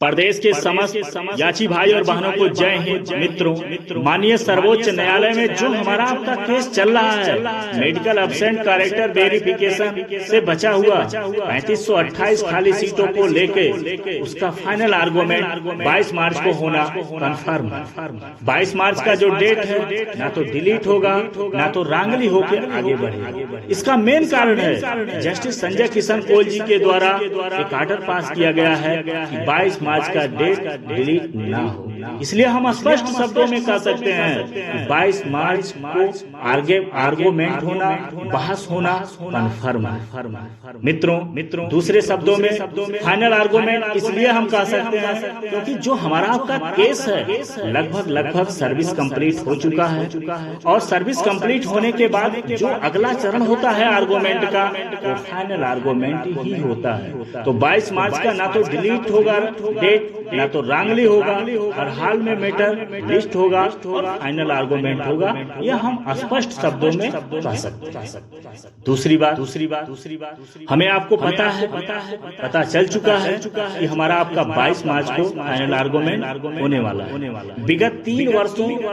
प्रदेश के समस्त याची भाई और बहनों को जय हिंद। मित्रों, माननीय सर्वोच्च न्यायालय में जो हमारा आपका केस चल रहा है, मेडिकल एब्सेंट कैरेक्टर वेरिफिकेशन से बचा हुआ 3528 खाली सीटों को लेके उसका फाइनल आर्गुमेंट 22 मार्च को होना कंफर्म। 22 मार्च का जो डेट है ना तो डिलीट होगा ना तो रांगली होकर आगे बढ़ेगा। इसका मेन कारण है जस्टिस संजय किशन कौल जी के द्वारा एक आर्डर पास किया गया है कि 22 मार्च का डेट डिलीट ना हो। इसलिए हम स्पष्ट शब्दों में कह सकते हैं कि 22 मार्च को आर्गुमेंट होना, बहस होना कन्फर्म है। मित्रों, दूसरे शब्दों में फाइनल आर्गुमेंट इसलिए हम कह सकते हैं क्योंकि जो हमारा आपका केस है लगभग सर्विस कंप्लीट हो चुका है और सर्विस कंप्लीट होने के बाद जो अगला चरण होता है आर्गुमेंट का वो फाइनल आर्गुमेंट ही होता है। तो 22 मार्च का ना तो डिलीट होगा डेट ना तो रांगली होगा, हर हाल में मैटर लिस्ट होगा और फाइनल आर्गुमेंट होगा। यह हम स्पष्ट शब्दों में कह सकते हैं। दूसरी बात हमें आपको पता चल चुका है कि हमारा आपका 22 मार्च को फाइनल आर्गुमेंट होने वाला है। विगत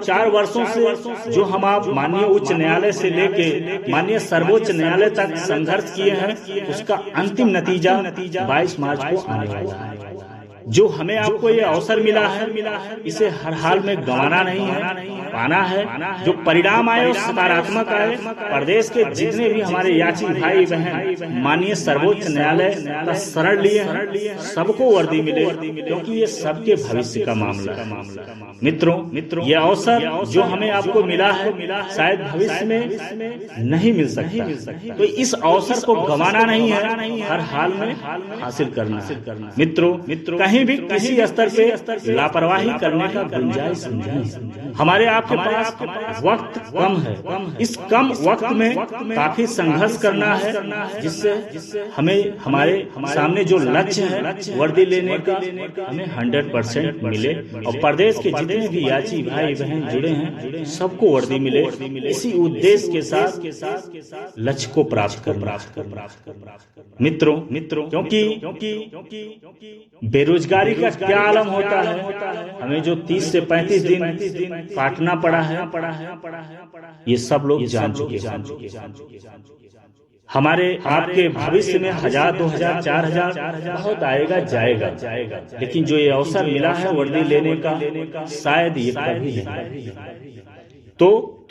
4 वर्षों से जो हम आप माननीय उच्च न्यायालय से लेके माननीय सर्वोच्च न्यायालय तक संघर्ष किए हैं, उसका अंतिम नतीजा 22 मार्च को आने वाला है। जो हमें आपको ये अवसर मिला है इसे हर हाल में गंवाना नहीं है, पाना है। जो परिणाम आए वो सकारात्मक आए। प्रदेश के जितने भी हमारे याची भाई बहन माननीय सर्वोच्च न्यायालय का शरण लिए हैं, सबको वर्दी मिले क्योंकि ये सबके भविष्य का मामला है। मित्रों, ये अवसर जो हमें आपको मिला है शायद भविष्य में नहीं मिल सकता, तो इस अवसर को गंवाना नहीं है, हर हाल में हासिल करना है। मित्रों, कहीं भी किसी स्तर पे लापरवाही करने का गुंजाइश नहीं। हमारे आपके पास वक्त कम है। इस कम वक्त में काफी संघर्ष करना है जिससे हमें हमारे सामने जो लक्ष्य है वर्दी लेने का हमें 100% मिले और प्रदेश के जितने भी याची भाई बहन जुड़े हैं सबको वर्दी मिले। इसी उद्देश्य के साथ लक्ष्य को प्राप्त करना। मित्रों, क्योंकि बेरोजगारी का क्या आलम होता है, हमें जो 30 से 35 दिन काटना पड़ा है ये सब लोग जान चुके हैं। हमारे आपके भविष्य में 1000, 2000, 4000 बहुत आएगा जाएगा, लेकिन जो ये अवसर मिला है वर्दी लेने का शायद ये कभी नहीं।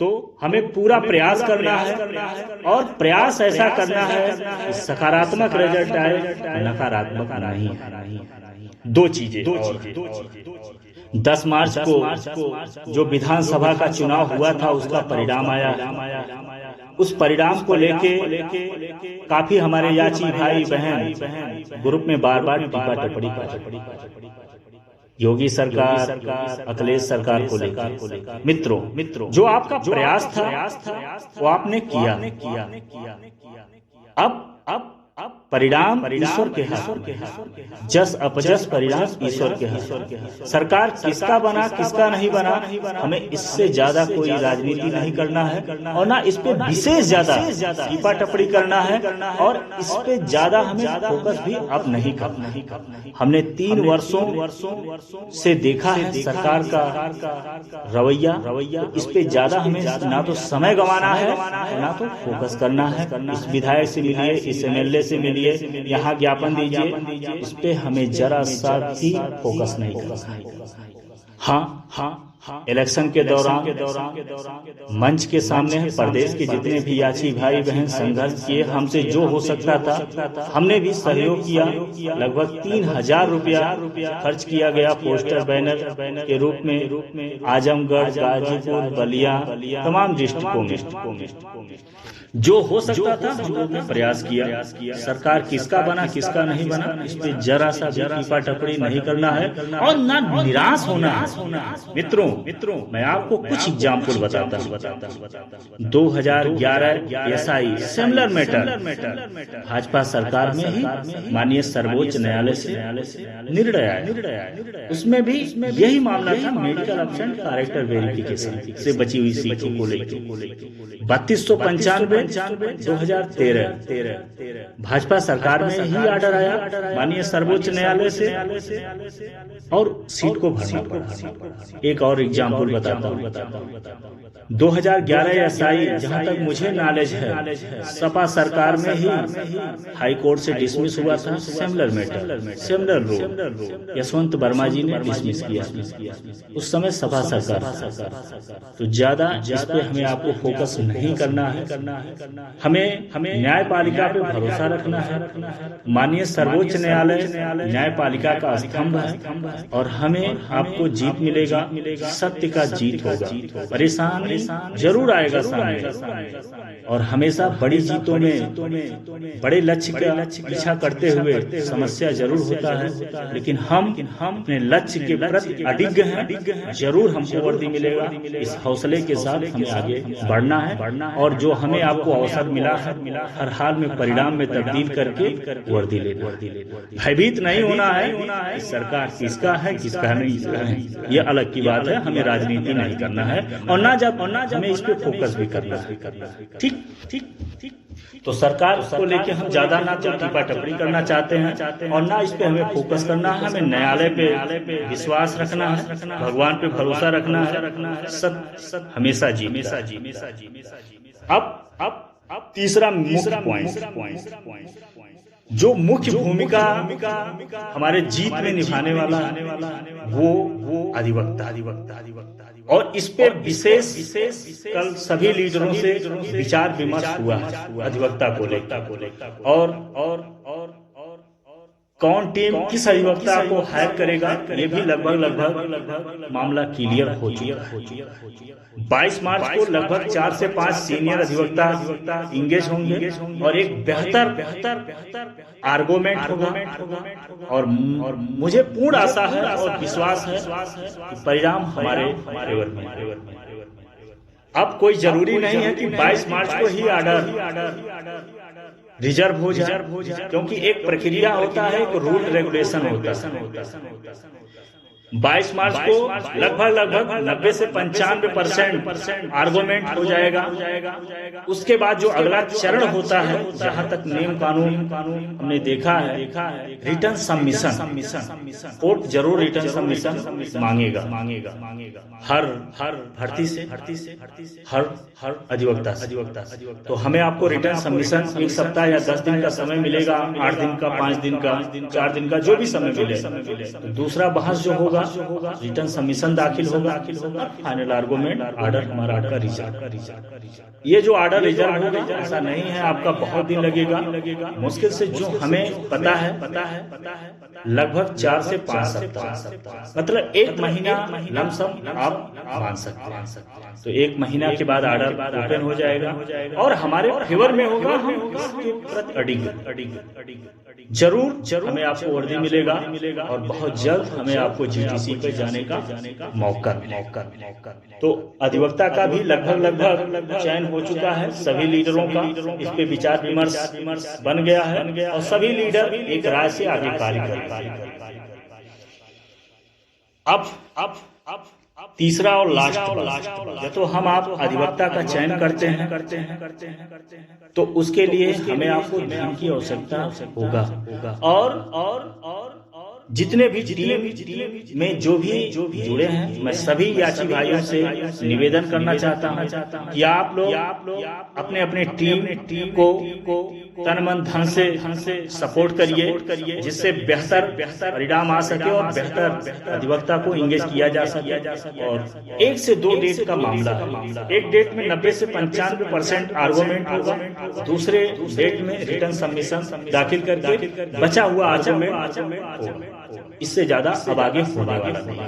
तो हमें पूरा प्रयास करना है और प्रयास ऐसा करना है कि सकारात्मक रिजल्ट आए, नकारात्मक नहीं है। दो चीजें 10 मार्च को जो विधानसभा का चुनाव हुआ था उसका परिणाम आया। उस परिणाम को लेके काफी हमारे याची भाई बहन ग्रुप में बार टीका टिप्पणी योगी सरकार, अखिलेश सरकार को लेकर। मित्रों, जो आपका प्रयास था वो आपने किया। अब परिणाम ईश्वर के हाथ, जस अपजस परिणाम ईश्वर के हाथ। सरकार किसका बना किसका नहीं बना हमें इससे ज्यादा कोई राजनीति नहीं करना है और ना इस पे विशेष ज्यादा टीपा टिप्पणी करना है और इस पे ज्यादा हमें फोकस भी अब नहीं करना। हमने 3 वर्षों से देखा है सरकार का रवैया, इस पे ज्यादा हमें ना तो समय गंवाना है ना तो फोकस करना है। इस विधायक से मिलिए, इस MLA से मिलिए, यहाँ ज्ञापन दीजिए, इस पे हमें जरा सा भी फोकस नहीं करना। हाँ, इलेक्शन के दौरान मंच के सामने प्रदेश के जितने भी याची भाई बहन संघर्ष किए, हमसे जो हो सकता था हमने भी सहयोग किया। लगभग 3000 रुपया खर्च किया गया पोस्टर बैनर के रूप में आजमगढ़, गाजीपुर, बलिया तमाम डिस्ट्रिक्टों में। जो हो सकता था हम लोग ने प्रयास किया। सरकार किसका बना किसका नहीं बना इस पे जरा सा भी टीपा टिप्पणी नहीं करना है और ना निराश होना है। मित्रों, मित्रों मैं आपको कुछ एग्जाम्पल बताता हूँ। 2011 एसआई सिमिलर मैटर भाजपा सरकार में ही माननीय सर्वोच्च न्यायालय से निर्णय आया। उसमें भी यही मामला था, मेडिकल एब्सेंट कैरेक्टर वेरिफिकेशन से बची हुई सीटों को लेकर 3295 2013 भाजपा सरकार में ही ऑर्डर आया माननीय सर्वोच्च न्यायालय से और सीट को भरना पड़ा। एक और एग्जाम्पल बताता हूँ। 2011 एसआई जहां तक मुझे नॉलेज है सपा सरकार में ही हाई कोर्ट से डिसमिस हुआ था। Similar matter similar rule Yashwant Verma ji ने डिसमिस किया। उस समय सपा सरकार। तो ज्यादा इस पे हमें आपको फोकस नहीं करना है। हमें न्यायपालिका पे भरोसा रखना है। माननीय सर्वोच्च न्यायालय न्यायपालिका का स्तंभ है और हमें आपको जीत मिलेगा। सत्य का जीत होगा। परेशान जरूर आएगा सामने और हमेशा बड़ी जीतों में बड़े लक्ष्य का पीछा करते हुए समस्या जरूर होता है, लेकिन हम अपने लक्ष्य के प्रति अडिग हैं। जरूर हमको वर्दी मिलेगा। इस हौसले के साथ हमें आगे बढ़ना है और जो हमें आपको अवसर मिला है हर हाल में परिणाम में तब्दील करके वर्दी लेना। भयभीत नहीं होना है। सरकार किसका है किसका नहीं है ये अलग की बात है। हमें राजनीति नहीं करना है और ना हमें इस पे फोकस भी करना है। ठीक। तो सरकार को लेके हम ज्यादा ना तो टिप्पा टप्पणी करना चाहते हैं और ना इस पे हमें फोकस करना है। हमें न्यायालय पे विश्वास रखना है, भगवान पे भरोसा रखना है। सत्य हमेशा जी। अब तीसरा मुख्य पॉइंट जो मुख्य भूमिका हमारे जीत में निभाने वाला वो अधिवक्ता और इस पे विशेष कल सभी लीडरों से विचार विमर्श हुआ अधिवक्ता को लेकर और कौन टीम किस अधिवक्ता को हायर करेगा ये भी लगभग मामला क्लियर हो चुका है। 22 मार्च को लगभग 4 से 5 सीनियर अधिवक्ता इंगेज होंगे और एक बेहतर आर्गुमेंट होगा और मुझे पूर्ण आशा है और विश्वास है कि परिणाम हमारे फेवर में। अब कोई जरूरी नहीं है कि 22 मार्च को ही ऑर्डर रिजर्व हो जाए, क्योंकि एक प्रक्रिया होता है, एक रूल रेगुलेशन होता है। 22 मार्च को लगभग 90 से 95% आर्गुमेंट हो जाएगा। उसके बाद जो अगला चरण होता है, जहां तक नियम कानून हमने देखा है, रिटर्न सबमिशन कोर्ट जरूर रिटर्न सबमिशन मांगेगा हर भर्ती से हर अधिवक्ता से। तो हमें आपको रिटर्न सबमिशन 1 सप्ताह या 10 दिन का समय मिलेगा, 8 दिन का, 5 दिन का, 4 दिन का, जो भी समय मिले। तो दूसरा बहस जो होगा रिटर्न सबमिशन दाखिल होगा, फाइनल आर्गुमेंट ऑर्डर हमारा आपका रिजर्व। ये जो ऑर्डर रिजर्व होगा ऐसा नहीं है आपका बहुत दिन लगेगा। मुश्किल से जो हमें पता है लगभग 4 से 5 सप्ताह, मतलब 1 महीना लमसम आप मान सकते हैं। तो 1 महीना के बाद ऑर्डर ओपन हो जाएगा और हमारे फेवर में होगा। हम इसके प्रति अडिग जरूर हमें आपको वर्दी मिलेगा और बहुत जल्द हमें आपको जीटीसी पे जाने का मौका। तो अधिवक्ता का भी लगभग चयन हो चुका है। सभी लीडरों का इस पे विचार विमर्श बन गया है और सभी लीडर एक राय से आगे कार्य कर रहे हैं। अब तीसरा और लास्ट तो हम आप अधिवक्ता का चयन करते हैं तो उसके लिए हमें आपको ध्यान की आवश्यकता होगा और जितने भी टीम में जो भी जुड़े हैं, मैं सभी याची भाइयों से निवेदन करना चाहता हूं कि आप लोग अपने टीम को तन मन धन से सपोर्ट करिए, जिससे बेहतर परिणाम आ सके और बेहतर अधिवक्ता को इंगेज किया जा सके। और 1 से 2 डेट का मामला है। एक डेट में 90 से 95% आर्गुमेंट होगा, दूसरे डेट में रिटर्न सबमिशन दाखिल करके बचा हुआ आर्गुमेंट होगा। इससे ज्यादा अब आगे होने वाला नहीं।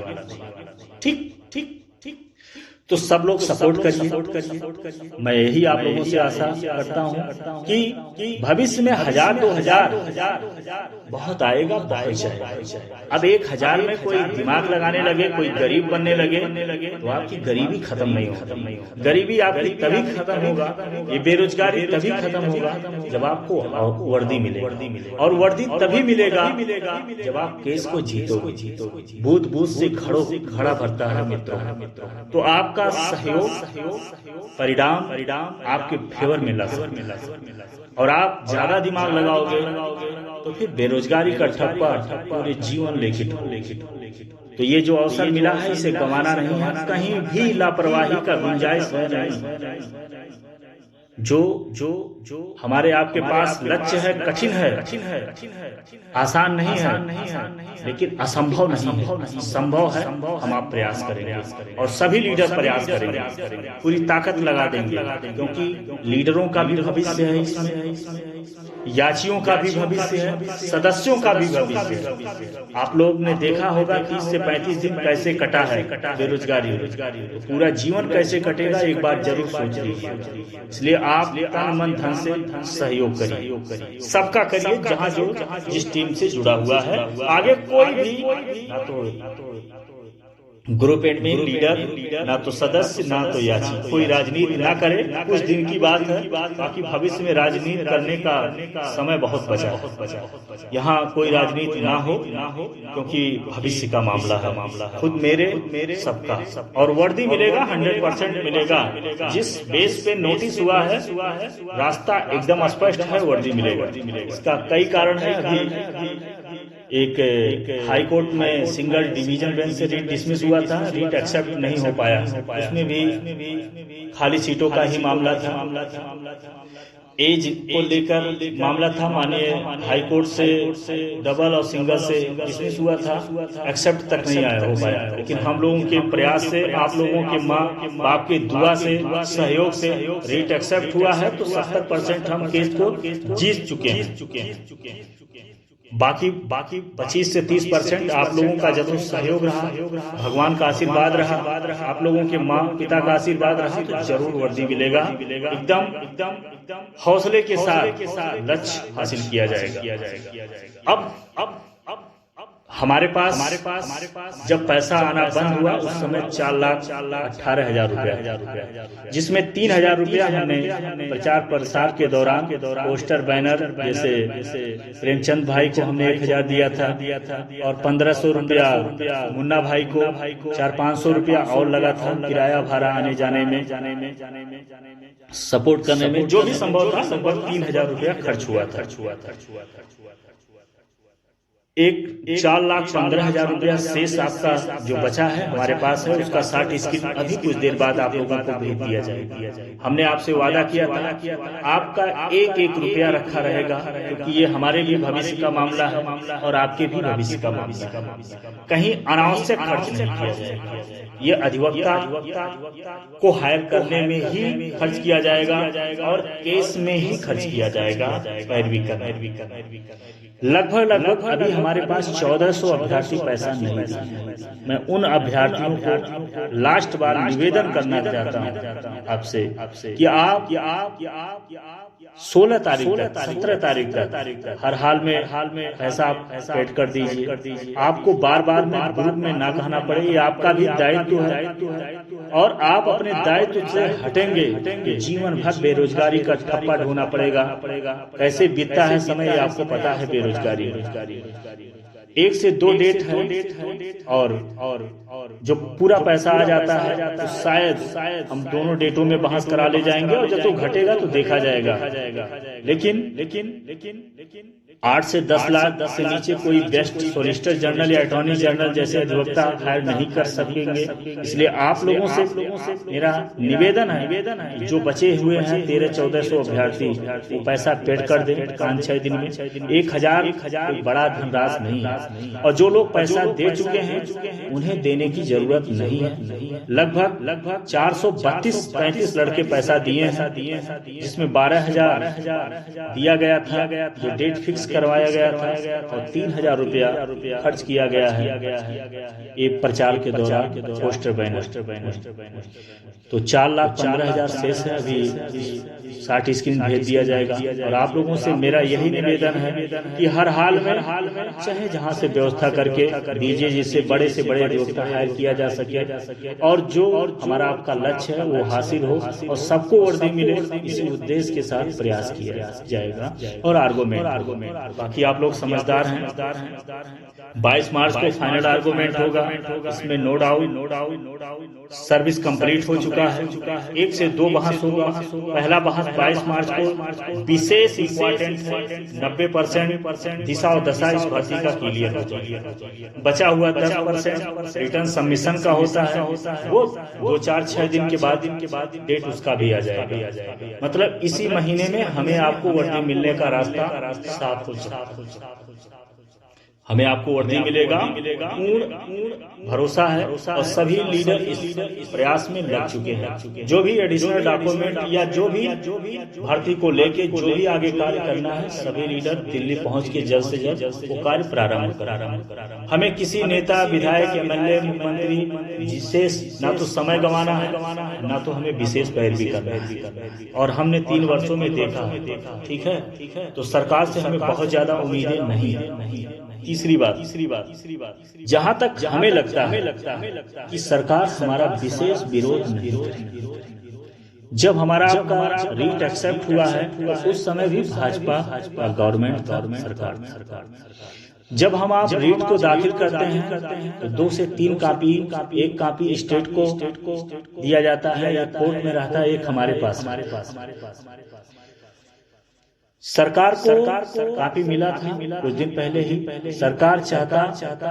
ठीक। तो सब लोग सपोर्ट करिए। मैं यही आप लोगों से आशा करता हूँ कि भविष्य में 1000 2000 बहुत आएगा, बहुत जाएगा। अब 1000 में कोई दिमाग लगाने लगे, कोई गरीब बनने लगे तो आपकी गरीबी खत्म नहीं होगी। गरीबी आपकी तभी खत्म होगा, ये बेरोजगारी तभी खत्म होगा जब आपको वर्दी मिलेगी, और वर्दी तभी मिलेगा जब आप केस को जीतोगे। बूथ बूथ से खड़ा भरता है मित्रों। तो आपका सहयोग परिणाम आपके फेवर में लगा, और आप ज्यादा दिमाग लगाओगे तो फिर बेरोजगारी का ठप्पा पूरे जीवन लेके तो ये जो अवसर मिला है इसे गंवाना नहीं है। कहीं भी लापरवाही का गुंजाइश है नहीं। जो हमारे आपके पास लक्ष्य है, कठिन है, आसान नहीं है, लेकिन असंभव नहीं है, संभव है। हम आप प्रयास करेंगे और सभी लीडर प्रयास करेंगे, पूरी ताकत लगा देंगे, क्योंकि लीडरों का भी भविष्य है इसमें, याचियों का भी भविष्य है, सदस्यों का भी भविष्य है। आप लोग ने देखा होगा कि इससे 35 दिन कैसे कटा है बेरोजगारी, तो पूरा जीवन कैसे कटेगा एक बार जरूर सोच लीजिए। इसलिए आप तन मन धन से सहयोग करिए, सबका करिए, जहां जो जिस टीम से जुड़ा हुआ है। आगे कोई भी ना तो ग्रुप एडमिन लीडर, ना तो सदस्य, ना तो याची, कोई राजनीति ना करे। कुछ दिन की बात है, बाकी भविष्य में राजनीति करने का समय बहुत बचा है। यहाँ कोई राजनीति ना हो, क्योंकि भविष्य का मामला है। खुद मेरे सबका, और वर्दी मिलेगा 100% मिलेगा। जिस बेस पे नोटिस हुआ है रास्ता एकदम स्पष्ट है, वर्दी मिलेगा। इसका कई कारण है। अभी एक हाई कोर्ट में सिंगल डिवीजन बेंच से रीट डिसमिस हुआ था, रीट एक्सेप्ट नहीं हो पाया। उसमें भी खाली सीटों का ही मामला था। एज को लेकर मामला था, मानिए हाई कोर्ट से डबल और सिंगल से डिसमिस हुआ था, एक्सेप्ट तक नहीं आया हो पाया। लेकिन हम लोगों के प्रयास से, आप लोगों के माँ बाप की दुआ से, सहयोग से रीट एक्सेप्ट हुआ है। तो 70% हम केस को जीत चुके हैं। बाकी 25 से 30% आप लोगों का जरूर सहयोग रहा, भगवान का आशीर्वाद रहा, आप लोगों के माँ पिता का आशीर्वाद रहा, तो जरूर वर्दी मिलेगा। एकदम हौसले के साथ लक्ष्य हासिल किया जाएगा। अब हमारे पास जब पैसा आना बंद हुआ उस समय 4,18,000 रुपया, जिसमें 3,000 रुपया हमने प्रचार प्रसार के दौरान पोस्टर बैनर, जैसे प्रेमचंद भाई को हमने 1,000 दिया था, और 1,500 रुपया मुन्ना भाई को, 400-500 रुपया और लगा था किराया भाड़ा आने जाने में, सपोर्ट करने में। जो भी संभव था लगभग 3,000 रुपया खर्च हुआ था। एक 4,15,000 रुपया शेष आपका जो बचा है हमारे पास है, उसका 60 स्क्रीन अभी कुछ देर बाद आप लोगों को भेज दिया जाएगा। हमने आपसे वादा किया था आपका एक रुपया रखा रहेगा, क्योंकि ये हमारे भी भविष्य का मामला है और आपके भी भविष्य का मामला है। कहीं अनावश्यक खर्च नहीं किया जाएगा। ये अधिवक्ता को हायर करने में ही खर्च किया जाएगा और केस में ही खर्च किया जाएगा, पैरवी करना। लगभग अभी हमारे पास 1,400 अभ्यर्थी पैसा नहीं दिए। मैं उन अभ्यर्थियों को लास्ट बार निवेदन करना चाहता हूं आपसे कि आप 16 तारीख तक, 17 तारीख तक हर हाल में पैसा आप पेड कर दीजिए। आपको बार में ग्रुप में ना कहना पड़े, ये आपका भी दायित्व है। और आप अपने दायित्व से हटेंगे जीवन भर बेरोजगारी का ठप्पा ढूंढना पड़ेगा। कैसे बीतता है समय ये आपको पता है। बेरोजगारी 1 से 2 डेट है, और जो पूरा पैसा आ जाता है तो शायद हम दोनों डेटों में बहस करा ले जाएंगे, और जब तो घटेगा तो देखा जाएगा। लेकिन 8 से 10 लाख से नीचे कोई बेस्ट सॉलिसिटर जनरल या अटॉर्नी जनरल जैसे अधिवक्ता हायर नहीं कर सकेंगे। इसलिए आप लोगों से मेरा निवेदन है, जो बचे हुए हैं 1300-1400 अभ्यर्थी, वो पैसा पेड कर दें 5-6 दिन में। 1,000 बड़ा धनराशि नहीं है, और जो लोग पैसा दे चुके हैं उन्हें देने की जरूरत नहीं है। लगभग 432-35 लड़के पैसा दिए हैं, जिसमें 12,000 दिया गया था, जो डेट फिक्स फिक्स करवाया गया था और 3,000 रुपया खर्च किया गया है एक प्रचार के दौरान पोस्टर बैनर। तो 4,15,000 शेष है, अभी 60 स्क्रीन भेज दिया जाएगा। और आप लोगों से मेरा यही निवेदन है कि हर हाल में चाहे जहां से व्यवस्था करके दीजिए, जिससे बड़े से बड़े अधिवक्ता हायर किया जा सके और जो हमारा आपका लक्ष्य है वो हासिल हो और सबको वर्दी मिले, इसी उद्देश्य के साथ प्रयास किया जाएगा। और आर्गूमेंट, बाकी आप लोग समझदार हैं। 22 मार्च को फाइनल आर्गूमेंट होगा, इसमें नो डाउट सर्विस कंप्लीट हो चुका है। 1 से 2 बहस होगा। पहला बहस 22 मार्च को विशेष इंपॉर्टेंट है, 90% दिशा और दशा इस भर्ती का क्लियर हो जाएगा। बचा हुआ 10% रिटर्न सबमिशन का होता है, वो 2-4-6 दिन के बाद डेट उसका भी आ जाएगा। मतलब इसी महीने में हमें आपको वर्दी मिलने का रास्ता साफ हो जाएगा। हमें आपको वर्दी मिलेगा, पूर्ण भरोसा है और सभी लीडर इस प्रयास में लग चुके हैं। जो भी एडिशनल डॉक्यूमेंट या जो भी भर्ती को लेके जो भी आगे कार्य करना है, सभी लीडर दिल्ली पहुंच के जल्द से जल्द वो कार्य प्रारंभ करा। हमें किसी नेता, विधायक, MLA, मुख्यमंत्री विशेष ना तो समय गंवाना है, ना तो हमें विशेष पैरवी करना है। और हमने 3 वर्षों में देखा, ठीक है, तो सरकार से हमें बहुत ज्यादा उम्मीदें नहीं है। तीसरी बात, जहां तक हमें लगता है कि सरकार हमारा विशेष विरोध नहीं करेगी। जब हमारा रीट एक्सेप्ट हुआ है तो उस समय भी भाजपा गवर्नमेंट सरकार। जब हम आप रीट को दाखिल करते हैं तो 2 से 3 कापी, एक कापी स्टेट को दिया जाता है या कोर्ट में रहता है, एक हमारे पास। सरकार को काफी मिला था कुछ दिन पहले ही। सरकार चाहता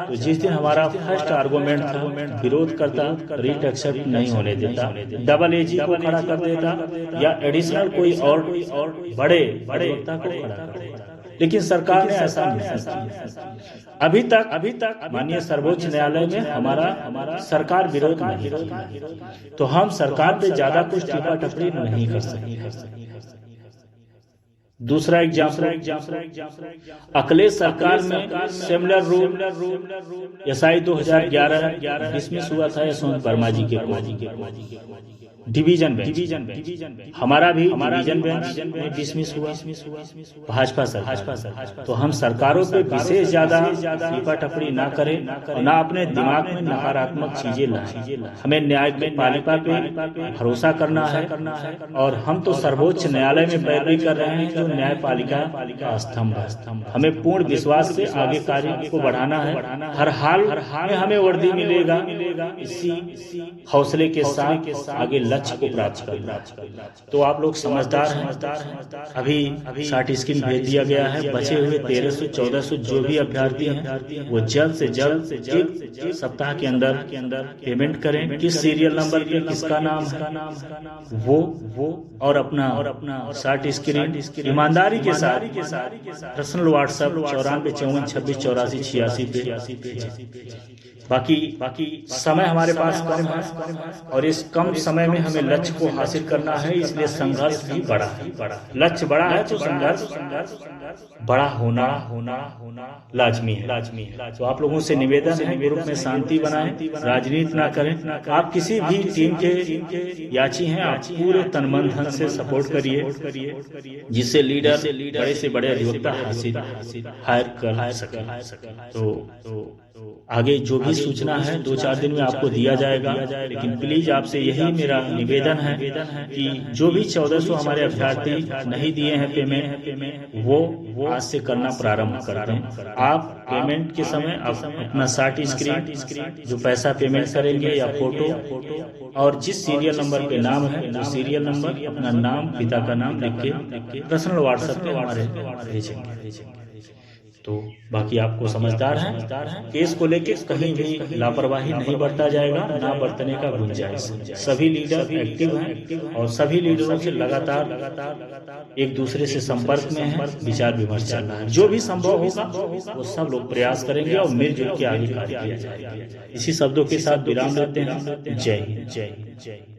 तो जिस दिन हमारा फर्स्ट आर्गूमेंट था, विरोध करता, रीट एक्सेप्ट नहीं होने देता, डबल AG को खड़ा कर देता या एडिशनल कोई और बड़े वक्ता को खड़ा कर देता। लेकिन सरकार ने ऐसा नहीं किया। अभी तक माननीय सर्वोच्च न्यायालय में हमारा सरकार विरोध नहीं किया, तो हम सरकार पे ज्यादा कुछ टीका टिप्पणी नहीं कर सकते। दूसरा एग्जाम्पल, अखिलेश सरकार में सिमिलर रूल SI 2011 डिसमिस हुआ था यशवंत वर्मा जी के डिवीजन बेंच। हमारा भी डिवीजन बेंच में डिसमिस हुआ भाजपा सरकार। तो हम सरकारों पे विशेष ज्यादा टीका टिप्पणी ना करें और ना अपने दिमाग में नकारात्मक चीजें लाएं। हमें न्यायपालिका पे भरोसा करना है और हम तो सर्वोच्च न्यायालय में पैरवी कर रहे हैं जो न्यायपालिका का स्तंभ है। हमें पूर्ण विश्वास से आगे कार्य को बढ़ाना है। हर हाल में हमें वर्दी मिलेगा, इसी हौसले के साथ आगे लक्ष्य को प्राप्त करना। तो आप लोग समझदार हैं। अभी 60 स्कीम भेज दिया गया है। बचे हुए 1300-1400 जो भी अभ्यर्थी हैं वो जल्द से जल्द एक सप्ताह के अंदर पेमेंट करें। किस सीरियल नंबर पे किसका नाम है वो और अपना 60 स्क्रीन ईमानदारी के साथ पर्सनल व्हाट्सएप 9454268486 पे। बाकी समय हमारे पास कम है और इस कम समय में हमें लक्ष्य को हासिल करना है, इसलिए संघर्ष भी बड़ा है। लक्ष्य बड़ा है तो संघर्ष बड़ा होना लाजमी है। तो आप लोगों से निवेदन है, ग्रुप में शांति बनाएं, राजनीति ना करें। आप किसी भी टीम के याची हैं, आप पूरे तन मन धन से सपोर्ट करिए, जिससे लीडर बड़े से बड़े अधिवक्ता हायर कर सके। तो आगे जो भी सूचना है 2-4 दिन में आपको दिया जाएगा। लेकिन प्लीज आपसे यही मेरा निवेदन है कि जो भी 1400 हमारे अभ्यर्थी नहीं दिए हैं पेमेंट, वो आज से करना प्रारंभ कर दें। आप पेमेंट के समय अपना 60 स्क्रीन जो पैसा पेमेंट करेंगे या फोटो और जिस सीरियल नंबर पे नाम है तो सीरियल नंबर, अपना नाम, पिता का नाम लिख के पर्सनल व्हाट्सएप पे हमारे भेजेंगे। तो बाकी आपको समझदार हैं, केस को लेके कहीं भी लापरवाही नहीं बरता जाएगा, ना बरतने का गुंजाइश। सभी लीडर एक्टिव हैं और सभी लीडरों से लगातार एक दूसरे से संपर्क में हैं, विचार विमर्श चल रहा है। जो भी संभव होगा वो सब लोग प्रयास करेंगे और मिलजुल के आगे कार्य किया जाएगा। इसी शब्दों के साथ विराम लेते हैं। जय हिंद, जय हिंद, जय हिंद, जय हिंद।